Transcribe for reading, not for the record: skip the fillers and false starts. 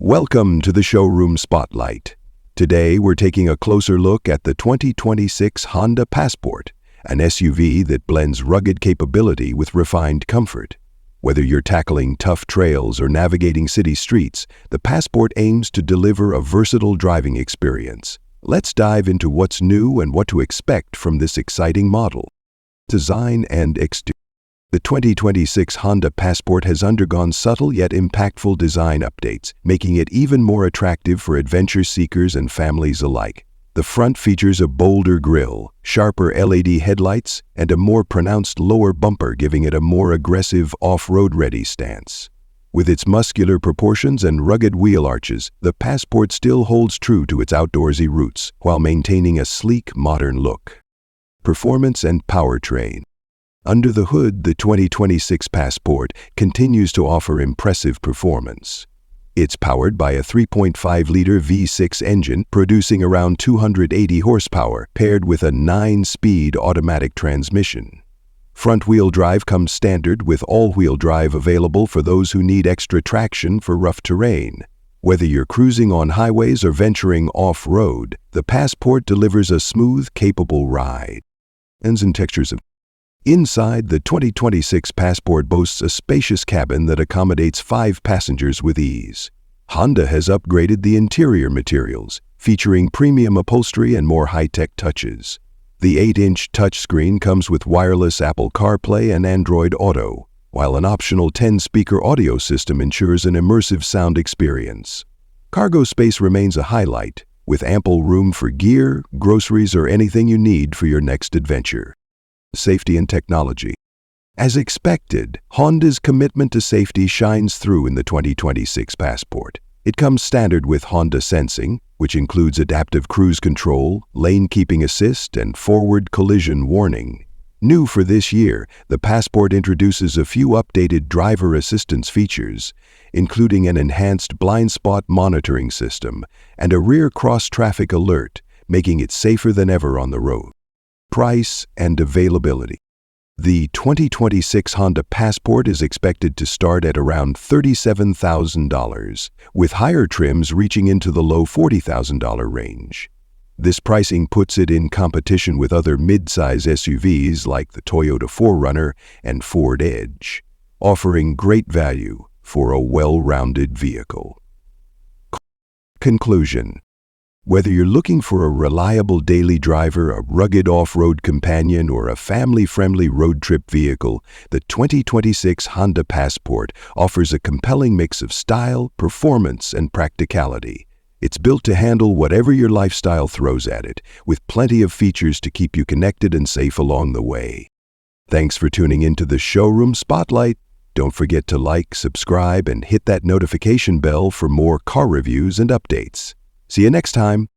Welcome to the Showroom Spotlight. Today we're taking a closer look at the 2026 Honda Passport, an SUV that blends rugged capability with refined comfort. Whether you're tackling tough trails or navigating city streets, the Passport aims to deliver a versatile driving experience. Let's dive into what's new and what to expect from this exciting model. Design and exterior. The 2026 Honda Passport has undergone subtle yet impactful design updates, making it even more attractive for adventure seekers and families alike. The front features a bolder grille, sharper LED headlights, and a more pronounced lower bumper, giving it a more aggressive off-road-ready stance. With its muscular proportions and rugged wheel arches, the Passport still holds true to its outdoorsy roots, while maintaining a sleek, modern look. Performance and powertrain. Under the hood, the 2026 Passport continues to offer impressive performance. It's powered by a 3.5-liter V6 engine producing around 280 horsepower, paired with a 9-speed automatic transmission. Front-wheel drive comes standard, with all-wheel drive available for those who need extra traction for rough terrain. Whether you're cruising on highways or venturing off-road, the Passport delivers a smooth, capable ride. And textures of Inside, the 2026 Passport boasts a spacious cabin that accommodates 5 passengers with ease. Honda has upgraded the interior materials, featuring premium upholstery and more high-tech touches. The 8-inch touchscreen comes with wireless Apple CarPlay and Android Auto, while an optional 10-speaker audio system ensures an immersive sound experience. Cargo space remains a highlight, with ample room for gear, groceries, or anything you need for your next adventure. Safety and technology. As expected, Honda's commitment to safety shines through in the 2026 Passport. It comes standard with Honda Sensing, which includes adaptive cruise control, lane keeping assist, and forward collision warning. New for this year, the Passport introduces a few updated driver assistance features, including an enhanced blind spot monitoring system and a rear cross-traffic alert, making it safer than ever on the road. Price and availability. The 2026 Honda Passport is expected to start at around $37,000, with higher trims reaching into the low $40,000 range. This pricing puts it in competition with other mid-size SUVs like the Toyota 4Runner and Ford Edge, offering great value for a well-rounded vehicle. Conclusion. Whether you're looking for a reliable daily driver, a rugged off-road companion, or a family-friendly road trip vehicle, the 2026 Honda Passport offers a compelling mix of style, performance, and practicality. It's built to handle whatever your lifestyle throws at it, with plenty of features to keep you connected and safe along the way. Thanks for tuning into the Showroom Spotlight. Don't forget to like, subscribe, and hit that notification bell for more car reviews and updates. See you next time.